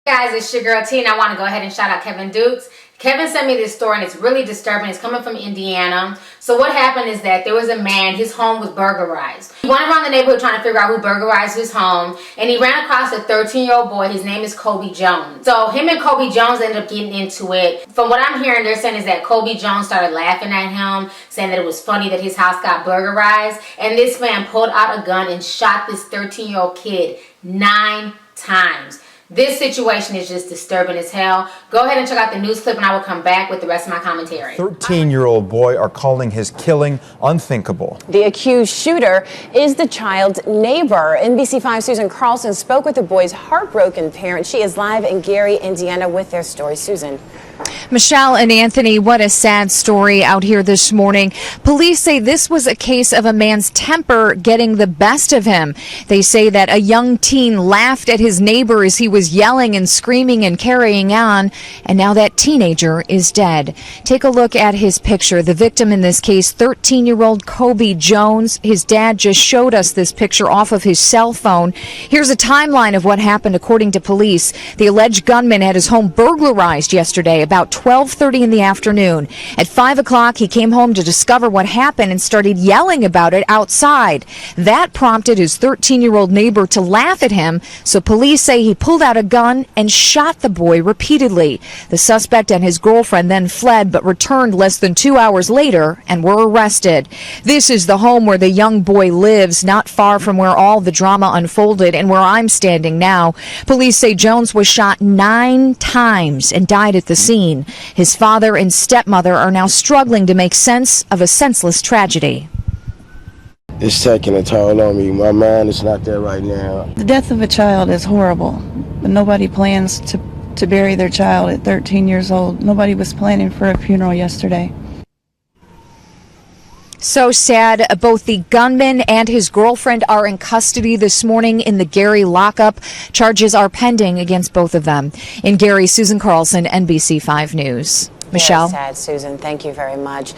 Guys, it's your girl T, and I want to go ahead and shout out Kevin Dukes. Kevin sent me this story, and it's really disturbing. It's coming from Indiana. So what happened is that there was a man, his home was burglarized. He went around the neighborhood trying to figure out who burglarized his home, and he ran across a 13-year-old boy. His name is Kobe Jones. So him and Kobe Jones ended up getting into it. From what I'm hearing, they're saying is that Kobe Jones started laughing at him, saying that it was funny that his house got burglarized, and this man pulled out a gun and shot this 13-year-old kid 9 times. This situation is just disturbing as hell. Go ahead and check out the news clip, and I will come back with the rest of my commentary. 13-year-old boy are calling his killing unthinkable. The accused shooter is the child's neighbor. NBC5's Susan Carlson spoke with the boy's heartbroken parents. She is live in Gary, Indiana with their story. Susan. Michelle and Anthony, what a sad story out here this morning. Police say this was a case of a man's temper getting the best of him. They say that a young teen laughed at his neighbor as he was yelling and screaming and carrying on, and now that teenager is dead. Take a look at his picture. The victim in this case, 13-year-old Kobe Jones. His dad just showed us this picture off of his cell phone. Here's a timeline of what happened according to police. The alleged gunman had his home burglarized yesterday about 12:30 in the afternoon. At 5 o'clock, he came home to discover what happened and started yelling about it outside. That prompted his 13-year-old neighbor to laugh at him, so police say he pulled out a gun and shot the boy repeatedly. The suspect and his girlfriend then fled but returned less than 2 hours later and were arrested. This is the home where the young boy lives, not far from where all the drama unfolded and where I'm standing now. Police say Jones was shot 9 times and died at the scene. His father and stepmother are now struggling to make sense of a senseless tragedy. It's taking a toll on me. My mind is not there right now. The death of a child is horrible, but nobody plans to bury their child at 13 years old. Nobody was planning for a funeral yesterday. So sad. Both the gunman and his girlfriend are in custody this morning in the Gary lockup. Charges are pending against both of them. In Gary, Susan Carlson, NBC5 News. Michelle? Sad, Susan. Thank you very much.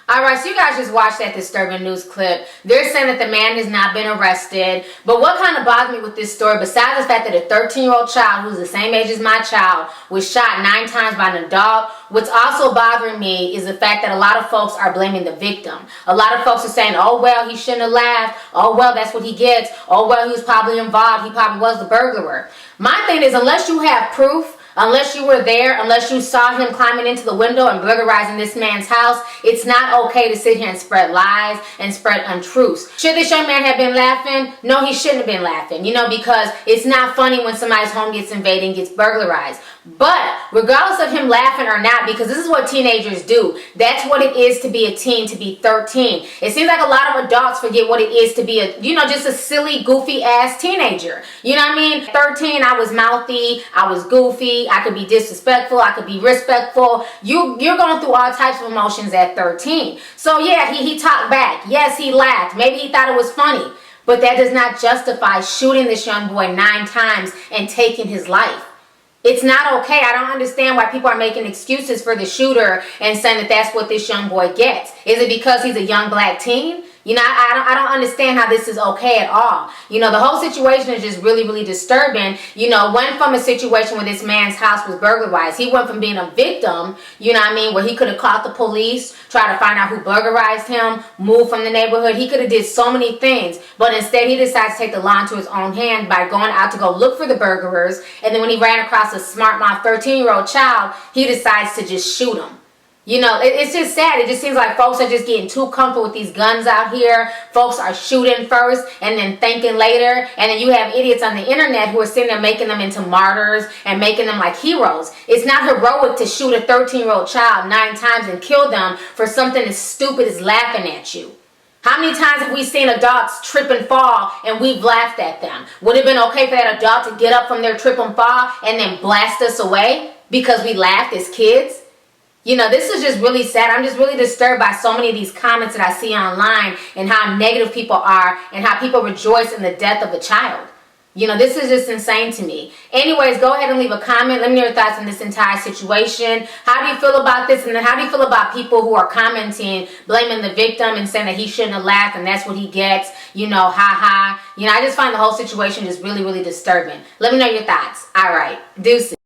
All right, so you guys just watched that disturbing news clip. They're saying that the man has not been arrested. But what kind of bothers me with this story, besides the fact that a 13-year-old child who's the same age as my child was shot 9 times by an adult, what's also bothering me is the fact that a lot of folks are blaming the victim. A lot of folks are saying, oh, well, he shouldn't have laughed. Oh, well, that's what he gets. Oh, well, he was probably involved. He probably was the burglar. My thing is, unless you have proof, unless you were there, unless you saw him climbing into the window and burglarizing this man's house, it's not okay to sit here and spread lies and spread untruths. Should this young man have been laughing? No, he shouldn't have been laughing, because it's not funny when somebody's home gets invaded and gets burglarized. But regardless of him laughing or not, because this is what teenagers do, that's what it is to be a teen, to be 13. It seems like a lot of adults forget what it is to be just a silly, goofy ass teenager. You know what I mean? 13, I was mouthy, I was goofy, I could be disrespectful, I could be respectful. You're going through all types of emotions at 13. So yeah, he talked back. Yes, he laughed. Maybe he thought it was funny. But that does not justify shooting this young boy 9 times and taking his life. It's not okay. I don't understand why people are making excuses for the shooter and saying that that's what this young boy gets. Is it because he's a young black teen? I don't understand how this is okay at all. The whole situation is just really, really disturbing. Went from a situation where this man's house was burglarized. He went from being a victim, where he could have called the police, tried to find out who burglarized him, moved from the neighborhood. He could have did so many things, but instead he decides to take the law into his own hand by going out to go look for the burglars. And then when he ran across a smart mouth 13-year-old child, he decides to just shoot him. It's just sad. It just seems like folks are just getting too comfortable with these guns out here. Folks are shooting first and then thinking later. And then you have idiots on the internet who are sitting there making them into martyrs and making them like heroes. It's not heroic to shoot a 13-year-old child 9 times and kill them for something as stupid as laughing at you. How many times have we seen adults trip and fall and we've laughed at them? Would it have been okay for that adult to get up from their trip and fall and then blast us away because we laughed as kids? This is just really sad. I'm just really disturbed by so many of these comments that I see online and how negative people are and how people rejoice in the death of a child. You know, this is just insane to me. Anyways, go ahead and leave a comment. Let me know your thoughts on this entire situation. How do you feel about this? And then how do you feel about people who are commenting, blaming the victim and saying that he shouldn't have laughed and that's what he gets? You know, ha ha. You know, I just find the whole situation just really, really disturbing. Let me know your thoughts. All right. Deuces.